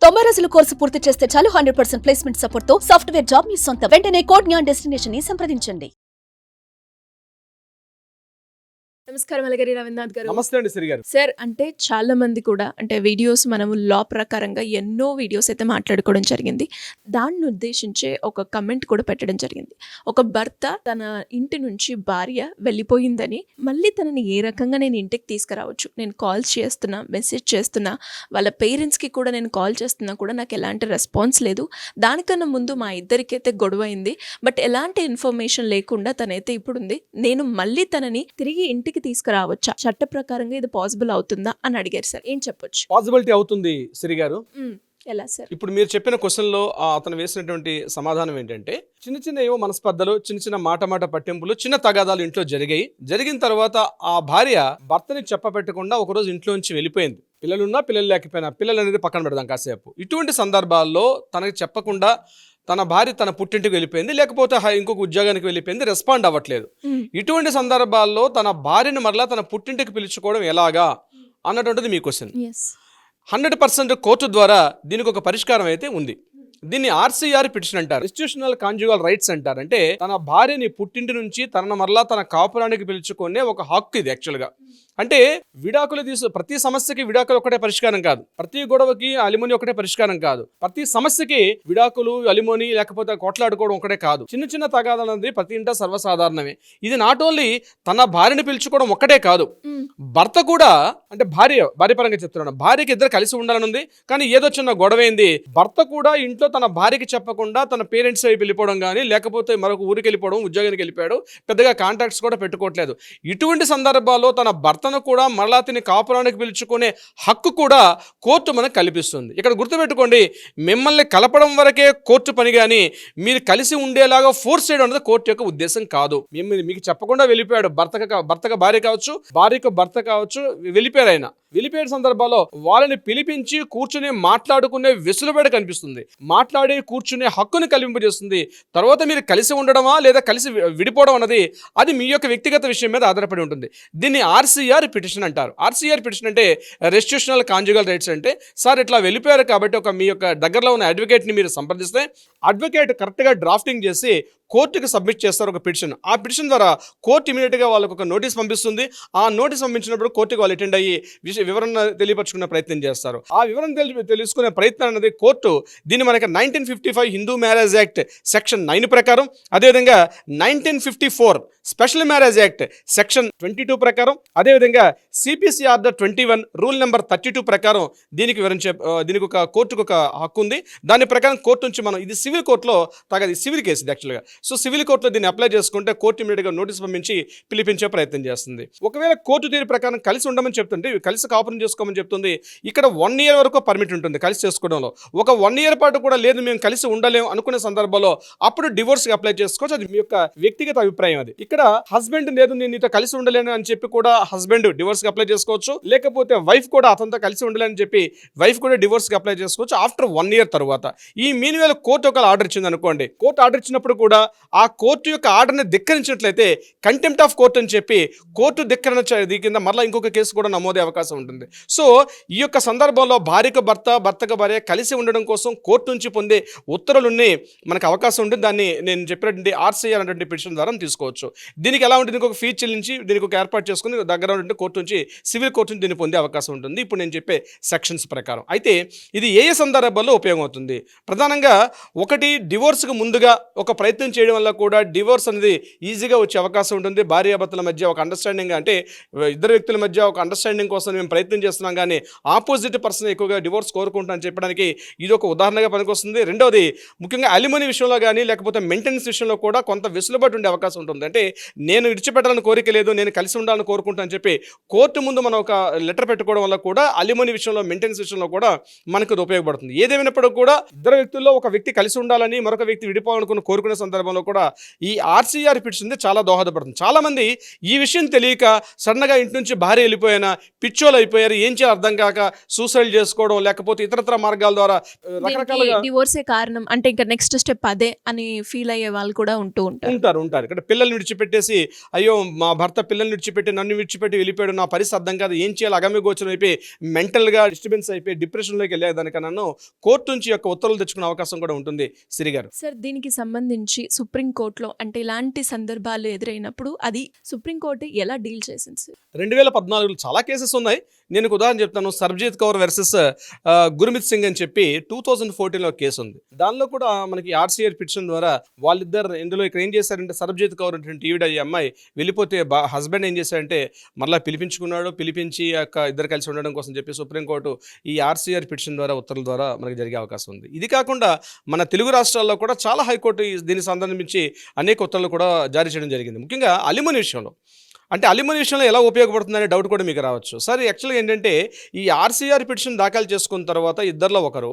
90 రోజుల కోర్సు పూర్తి చేస్తే చాలు 100% ప్లేస్మెంట్ సపోర్ట్ తో సాఫ్ట్వేర్ జాబ్ మీ సొంతం. వెంటనే కోడ్ జ్ఞాన్ డెస్టినేషన్ ని సంప్రదించండి. నమస్కారం అలగరి రవీంద్రనాథ్ గారు. నమస్తే అండి శ్రీ గారు. సార్, అంటే చాలా మంది కూడా అంటే వీడియోస్ మనము లా ప్రకారంగా ఎన్నో వీడియోస్ అయితే మాట్లాడుకోవడం జరిగింది. దాన్ని ఉద్దేశించే ఒక కమెంట్ కూడా పెట్టడం జరిగింది. ఒక భర్త తన ఇంటి నుంచి భార్య వెళ్ళిపోయిందని మళ్ళీ తనని ఏ రకంగా నేను ఇంటికి తీసుకురావచ్చు, నేను కాల్స్ చేస్తున్నా, మెసేజ్ చేస్తున్నా, వాళ్ళ పేరెంట్స్కి కూడా నేను కాల్ చేస్తున్నా కూడా నాకు ఎలాంటి రెస్పాన్స్ లేదు. దానికన్నా ముందు మా ఇద్దరికైతే గొడవ అయింది, బట్ ఎలాంటి ఇన్ఫర్మేషన్ లేకుండా తనైతే ఇప్పుడు ఉంది. నేను మళ్ళీ తనని తిరిగి ఇంటికి తీసుకురావచ్చా, చట్ట ప్రకారంగా ఇది పాసిబుల్ అవుతుందా అని అడిగారు సార్. ఏం చెప్పొచ్చు? పాసిబిలిటీ అవుతుంది శ్రీ గారు. ఎలా సార్? ఇప్పుడు మీరు చెప్పిన క్వశ్చన్ లో అతను వేసినటువంటి సమాధానం ఏంటంటే, చిన్న చిన్న ఏవో మనస్పర్ధలు, చిన్న చిన్న మాట పట్టింపులు, చిన్న తగాదాలు ఇంట్లో జరిగిన తర్వాత ఆ భార్య భర్తని చెప్పపెట్టకుండా ఒకరోజు ఇంట్లోంచి వెళ్ళిపోయింది. పిల్లలున్నా పిల్లలు లేకపోయినా, పిల్లలు అనేది పక్కన పెడదాం కాసేపు. ఇటువంటి సందర్భాల్లో తనకి చెప్పకుండా తన భార్య తన పుట్టింటికి వెళ్ళిపోయింది, లేకపోతే ఇంకొక ఉద్యోగానికి వెళ్ళిపోయింది, రెస్పాండ్ అవ్వట్లేదు. ఇటువంటి సందర్భాల్లో తన భార్యను మరలా తన పుట్టింటికి పిలుచుకోవడం ఎలాగా అన్నటువంటిది మీ క్వశ్చన్. 100% కోర్టు ద్వారా దీనికి ఒక పరిష్కారం అయితే ఉంది. దీన్ని RCR పిటిషన్ అంటారు, ఇన్స్టిట్యూషనల్ కాంజుగల్ రైట్స్ అంటారు. అంటే తన భార్యని పుట్టింటి నుంచి తనను మరలా తన కాపురానికి పిలుచుకునే ఒక హక్కు ఇది యాక్చువల్గా. అంటే విడాకులు ప్రతి సమస్యకి విడాకులు ఒకటే పరిష్కారం కాదు, ప్రతి గొడవకి అలిమోని ఒకటే పరిష్కారం కాదు, ప్రతి సమస్యకి విడాకులు అలిమోని లేకపోతే కొట్లాడుకోవడం ఒకటే కాదు. చిన్న చిన్న తగాదాలు అనేది ప్రతి ఇంట సర్వసాధారణమే. ఇది నాట్ ఓన్లీ తన భార్యని పిలుచుకోవడం ఒక్కటే కాదు, భర్త కూడా, అంటే భార్య పరంగా చెప్తున్నాను, భార్యకి ఇద్దరు కలిసి ఉండాలని ఉంది, కానీ ఏదో చిన్న గొడవైంది, భర్త కూడా ఇంట్లో తన భార్యకి చెప్పకుండా తన పేరెంట్స్ వైపు వెళ్ళిపోవడం కానీ, లేకపోతే మరొక ఊరికి వెళ్ళిపోవడం, ఉద్యోగానికి వెళ్ళిపోయాడు, పెద్దగా కాంటాక్ట్స్ కూడా పెట్టుకోవట్లేదు. ఇటువంటి సందర్భాల్లో తన భర్తను కూడా మరలా తిని కాపురానికి పిలుచుకునే హక్కు కూడా కోర్టు మనకు కల్పిస్తుంది. ఇక్కడ గుర్తుపెట్టుకోండి, మిమ్మల్ని కలపడం వరకే కోర్టు పని, కానీ మీరు కలిసి ఉండేలాగా ఫోర్స్ చేయడం అనేది కోర్టు యొక్క ఉద్దేశం కాదు. మీకు చెప్పకుండా వెళ్ళిపోయాడు, భర్తకు భార్య కావచ్చు, భార్యకు భర్త కావచ్చు, వెళ్ళిపోయారు. ఆయన వెళ్ళిపోయే సందర్భాల్లో వాళ్ళని పిలిపించి కూర్చుని మాట్లాడుకునే వెసులుబాటు కనిపిస్తుంది, మాట్లాడి కూర్చునే హక్కుని కల్పింపజేస్తుంది. తర్వాత మీరు కలిసి ఉండడమా లేదా కలిసి విడిపోవడం అన్నది అది మీ యొక్క వ్యక్తిగత విషయం మీద ఆధారపడి ఉంటుంది. దీన్ని RCR పిటిషన్ అంటారు. RCR పిటిషన్ అంటే రెస్టిట్యూషనల్ కాంజుగల్ రైట్స్. అంటే సార్ ఇట్లా వెళ్ళిపోయారు కాబట్టి మీ యొక్క దగ్గరలో ఉన్న అడ్వకేట్ని మీరు సంప్రదిస్తే అడ్వకేట్ కరెక్ట్గా డ్రాఫ్టింగ్ చేసి కోర్టుకి సబ్మిట్ చేస్తారు ఒక పిటిషన్. ఆ పిటిషన్ ద్వారా కోర్టు ఇమీడియట్గా వాళ్ళకు ఒక నోటీస్ పంపిస్తుంది. ఆ నోటీస్ పంపించినప్పుడు కోర్టుకి వాళ్ళు అటెండ్ అయ్యి వివరణ తెలియపరచుకునే ప్రయత్నం చేస్తారు. ఆ వివరణ తెలుసుకునే ప్రయత్నం అనేది కోర్టు దీన్ని మనకి 1955 హిందూ మ్యారేజ్ యాక్ట్ సెక్షన్ 9 ప్రకారం, అదేవిధంగా 1954 స్పెషల్ మ్యారేజ్ యాక్ట్ సెక్షన్ 22 ప్రకారం, అదేవిధంగా CPC ఆర్డర్ 21 రూల్ నెంబర్ 32 ప్రకారం దీనికి దీనికి ఒక కోర్టుకు ఒక హక్కు ఉంది. దాని ప్రకారం కోర్టు నుంచి మనం, ఇది సివిల్ కోర్టులో ఇది సివిల్ కేసు యాక్చువల్గా. సో సివిల్ కోర్టులో దీన్ని అప్లై చేసుకుంటే కోర్టు ఇమీడియట్గా నోటీస్ పంపించి పిలిపించే ప్రయత్నం చేస్తుంది. ఒకవేళ కోర్టు తీరు ప్రకారం కలిసి ఉండమని చెప్తుంటే, కలిసి కాపురం చేసుకోమని చెప్తుంది, ఇక్కడ 1 year వరకు పర్మిట్ ఉంటుంది కలిసి చేసుకోవడంలో. ఒక 1 year పాటు కూడా లేదు మేము కలిసి ఉండలేము అనుకునే సందర్భంలో అప్పుడు డివోర్స్కి అప్లై చేసుకోవచ్చు. అది మీ యొక్క వ్యక్తిగత అభిప్రాయం. అది ఇక్కడ హస్బెండ్ లేదు నేను నీతో కలిసి ఉండలేను అని చెప్పి కూడా హస్బెండ్ డివోర్స్కి అప్లై చేసుకోవచ్చు, లేకపోతే వైఫ్ కూడా అతనితో కలిసి ఉండలేని చెప్పి వైఫ్ కూడా డివోర్స్కి అప్లై చేసుకోవచ్చు ఆఫ్టర్ 1 year తర్వాత. ఈ మీన్వేళ కోర్టు ఒక ఆర్డర్ ఇచ్చింది అనుకోండి, కోర్టు ఆర్డర్ ఇచ్చినప్పుడు కూడా ఆ కోర్టు యొక్క ఆర్డర్ని ధిక్కరించినట్లయితే కంటెంప్ట్ ఆఫ్ కోర్టు అని చెప్పి కోర్టు ధిక్కరణ కింద మరలా ఇంకొక కేసు కూడా నమోదే అవకాశం ఉంటుంది. సో ఈ యొక్క సందర్భంలో భార్యకు భర్త, భర్తకు భార్య కలిసి ఉండడం కోసం కోర్టు నుంచి పొందే ఉత్తర్వులున్నీ మనకు అవకాశం ఉంటుంది. దాన్ని నేను చెప్పినటువంటి RCR అనేటువంటి పిటిషన్ ద్వారా తీసుకోవచ్చు. దీనికి ఎలా ఉంటుంది, ఇంకొక ఫీజు చెల్లించి దీనికి ఒక ఏర్పాటు చేసుకుని దగ్గర ఉన్నటువంటి కోర్టు నుంచి, సివిల్ కోర్టు నుంచి దీన్ని పొందే అవకాశం ఉంటుంది ఇప్పుడు నేను చెప్పే సెక్షన్స్ ప్రకారం. అయితే ఇది ఏ సందర్భాల్లో ఉపయోగం అవుతుంది? ప్రధానంగా ఒకటి, డివోర్స్కి ముందుగా ఒక ప్రయత్నం చేయడం వల్ల కూడా డివోర్స్ అనేది ఈజీగా వచ్చే అవకాశం ఉంటుంది. భార్యాభర్తల మధ్య ఒక అండర్స్టాండింగ్, అంటే ఇద్దరు వ్యక్తుల మధ్య ఒక అండర్స్టాండింగ్ కోసం మేము ప్రయత్నం చేస్తున్నాం, కానీ ఆపోజిట్ పర్సన్ ఎక్కువగా డివోర్స్ కోరుకుంటామని చెప్పడానికి ఇది ఒక ఉదాహరణగా పనికొస్తుంది. రెండవది, ముఖ్యంగా అలిమనీ విషయంలో కానీ లేకపోతే మెయింటెనెన్స్ విషయంలో కూడా కొంత వెసులుబాటు ఉండే అవకాశం ఉంటుంది. అంటే నేను విడిచిపెట్టాలని కోరిక లేదు, నేను కలిసి ఉండాలని కోరుకుంటానని చెప్పి కోర్టు ముందు మనం ఒక లెటర్ పెట్టుకోవడం వల్ల కూడా అలిమనీ విషయంలో, మెయింటెనెన్స్ విషయంలో కూడా మనకు ఉపయోగపడుతుంది. ఏదేమైనప్పటికీ కూడా ఇద్దరు వ్యక్తుల్లో ఒక వ్యక్తి కలిసి ఉండాలని మరొక వ్యక్తి విడిపోవాలనుకుని కోరుకునే సందర్భంలో కూడా ఈ RCR పిటిషన్ చాలా దోహదపడుతుంది. చాలామంది ఈ విషయం తెలియక సడన్గా ఇంటి నుంచి భార్య వెళ్ళిపోయినా, పిచ్చోళ్ళ పిచ్చోలు అయిపోయారు, ఏం చేయాలి అర్థం కాక సూసైడ్ చేసుకోవడం లేకపోతే ఇతరత్ర మార్గాల ద్వారా రకరకాలుగా డివోర్సే కారణం అంటే ఇంకా నెక్స్ట్ స్టెప్ అదే అని ఫీల్ అయ్యే వాళ్ళు కూడా ఉంటారు. ఇక్కడ పిల్లల్ని విడిచిపెట్టేసి అయ్యో మా భర్త పిల్లల్ని విడిచిపెట్టి నన్ను విడిచిపెట్టి వెళ్ళిపోయాడు, నా పరిస్థితి అర్థం కాదు, ఏం చేయాలి, అగమ్య గోచరం అయిపోయి మెంటల్గా డిస్టర్బెన్స్ అయిపోయి డిప్రెషన్లోకి వెళ్ళేదానికన్నా కోర్టు నుంచి యొక్క ఉత్తర్వులు తెచ్చుకునే అవకాశం కూడా ఉంటుంది సిరి గారు. సార్ దీనికి సంబంధించి సుప్రీంకోర్టులో అంటే ఇలాంటి సందర్భాలు ఎదురైనప్పుడు అది సుప్రీంకోర్టు ఎలా డీల్ చేసింది సార్? 2014 చాలా కేసెస్ ఉన్నాయి. నేను ఒక ఉదాహరణ చెప్తాను. సర్బ్జీత్ కౌర్ వర్సెస్ గుర్మిత్ సింగ్ అని చెప్పి 2014లో కేసు ఉంది. దానిలో కూడా మనకి ఆర్సీఆర్ పిటిషన్ ద్వారా వాళ్ళిద్దరు ఇందులో ఇక్కడ ఏం చేశారంటే సర్బ్జీత్ కౌర్ అంటే ఈవిడ ఈ అమ్మాయి వెళ్ళిపోతే హస్బెండ్ ఏం చేశారంటే మళ్ళీ పిలిపించుకున్నాడు, పిలిపించి ఇద్దరు కలిసి ఉండడం కోసం చెప్పి సుప్రీంకోర్టు ఈ ఆర్సీఆర్ పిటిషన్ ద్వారా ఉత్తర్వుల ద్వారా మనకి జరిగే అవకాశం ఉంది. ఇది కాకుండా మన తెలుగు రాష్ట్రాల్లో కూడా చాలా హైకోర్టు దీనికి సంబంధించి అనేక ఉత్తర్వులు కూడా జారీ చేయడం జరిగింది. ముఖ్యంగా అలిమనీ విషయంలో అంటే అలిమనీ విషయంలో ఎలా ఉపయోగపడుతుందనే డౌట్ కూడా మీకు రావచ్చు. సార్ యాక్చువల్గా ఏంటంటే ఈ ఆర్సీఆర్ పిటిషన్ దాఖలు చేసుకున్న తర్వాత ఇద్దరిలో ఒకరు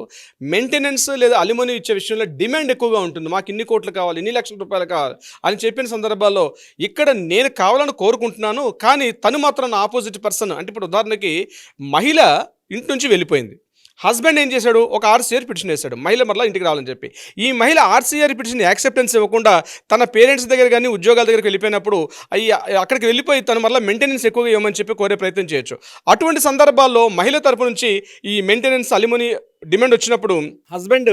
మెయింటెనెన్స్ లేదా అలిమనీ ఇచ్చే విషయంలో డిమాండ్ ఎక్కువగా ఉంటుంది. మాకు ఇన్ని కోట్లు కావాలి, ఇన్ని లక్షల రూపాయలు కావాలి అని చెప్పిన సందర్భాల్లో ఇక్కడ నేను కావాలని కోరుకుంటున్నాను, కానీ తను మాత్రం నా ఆపోజిట్ పర్సన్ అంటే ఇప్పుడు ఉదాహరణకి మహిళ ఇంటి నుంచి వెళ్ళిపోయింది, హస్బెండ్ ఏం చేశాడు ఒక ఆర్సీఆర్ పిటిషన్ వేశాడు మహిళ మరలా ఇంటికి రావాలని చెప్పి. ఈ మహిళ ఆర్సీఆర్ పిటిషన్ యాక్సెప్టెన్స్ ఇవ్వకుండా తన పేరెంట్స్ దగ్గర కానీ ఉద్యోగాల దగ్గరికి వెళ్ళిపోయినప్పుడు అక్కడికి వెళ్ళిపోయి తను మరలా మెయింటెనెన్స్ ఎక్కువగా ఇవ్వమని చెప్పి కోరే ప్రయత్నం చేయొచ్చు. అటువంటి సందర్భాల్లో మహిళ తరపు నుంచి ఈ మెయింటెనెన్స్ అలిమనీ డిమాండ్ వచ్చినప్పుడు హస్బెండ్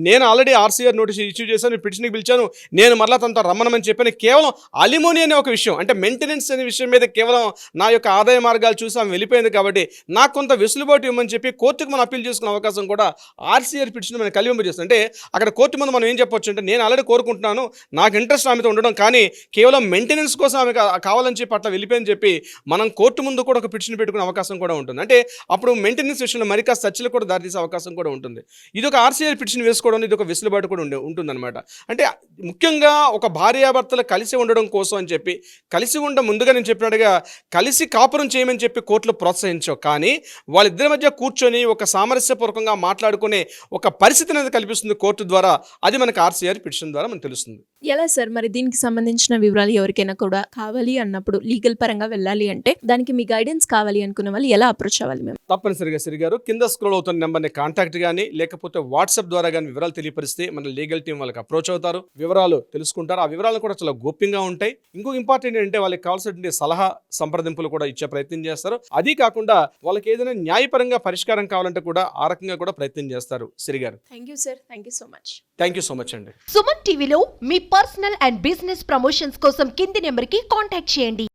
నేను ఆల్రెడీ ఆర్సీఆర్ నోటీస్ ఇష్యూ చేశాను, పిటిషన్కి పిలిచాను, నేను మరలా తనతో రమ్మనమని చెప్పాను, కేవలం అలిమోనీ అనే ఒక విషయం అంటే మెయింటెనెన్స్ అనే విషయం మీద కేవలం నా యొక్క ఆదాయ మార్గాలు చూసి ఆమె వెళ్ళిపోయింది కాబట్టి నాకు కొంత వెసులుబాటు ఇవ్వమని చెప్పి కోర్టుకు మనం అప్పీల్ చేసుకునే అవకాశం కూడా ఆర్సీఆర్ పిటిషన్ మనం కలింపజేస్తుంది. అంటే అక్కడ కోర్టు ముందు మనం ఏం చెప్పొచ్చు అంటే నేను ఆల్రెడీ కోరుకుంటున్నాను, నాకు ఇంట్రెస్ట్ ఆమెతో ఉండడం, కానీ కేవలం మెయింటెనెన్స్ కోసం ఆమె కావాలని చెప్పి అట్లా వెళ్ళిపోయని చెప్పి మనం కోర్టు ముందు కూడా ఒక పిటిషన్ పెట్టుకునే అవకాశం కూడా ఉంటుంది. అంటే అప్పుడు మెయింటెనెన్స్ విషయంలో మరి కాస్త చర్చలు కూడా దారితీసే అవకాశం కూడా ఉంటుంది. ఇది ఒక ఆర్సీఆర్ పిటిషన్ వేసుకోవడం ఇది ఒక వెసులుబాటు కూడా ఉంటుందన్నమాట. అంటే ముఖ్యంగా ఒక భార్యాభర్తలు కలిసి ఉండడం కోసం అని చెప్పి కలిసి ఉండ ముందుగా నేను చెప్పినట్టుగా కలిసి కాపురం చేయమని చెప్పి కోర్టులు ప్రోత్సహించవు, కానీ వాళ్ళిద్దరి మధ్య కూర్చొని ఒక సామరస్యపూర్వకంగా మాట్లాడుకునే ఒక పరిస్థితి అనేది కల్పిస్తుంది కోర్టు ద్వారా. అది మనకు ఆర్సీఆర్ పిటిషన్ ద్వారా మనకు తెలుస్తుంది. ఎలా సార్ మరి దీనికి సంబంధించిన వివరాలు ఎవరికైనా కూడా కావాలి అన్నప్పుడు లీగల్ పరంగా వెళ్ళాలి అంటే దానికి మీ గైడెన్స్ కావాలి అనుకున్న వాళ్ళు ఎలా అప్రోచ్ అవ్వాలి? మేము తప్పనిసరిగా సిరి గారు కింద స్క్రోల్ అవుతున్న నెంబర్ని కాంటాక్ట్ కానీ లేకపోతే వాట్సాప్ ద్వారా కానీ వివరాలు తెలియపరిస్తే మన లీగల్ టీం వాళ్ళకి అప్రోచ్ అవుతారు, వివరాలు తెలుసుకుంటారు. ఆ వివరాలు కూడా చాలా గోప్యంగా ఉంటాయి. ఇంకొక ఇంపార్టెంట్ ఏంటంటే వాళ్ళకి కావాల్సిన సలహా సంప్రదింపులు కూడా ఇచ్చే ప్రయత్నం చేస్తారు. అది కాకుండా వాళ్ళకి ఏదైనా న్యాయపరంగా పరిష్కారం కావాలంటే కూడా ఆ రకంగా కూడా ప్రయత్నం చేస్తారు. సిరి గారు thank you sir, thank you so much. Thank you so much అండి. సుమన్ టీవీలో మీ పర్సనల్ అండ్ బిజినెస్ ప్రమోషన్స్ కోసం కింది నెంబర్కి కాంటాక్ట్ చేయండి.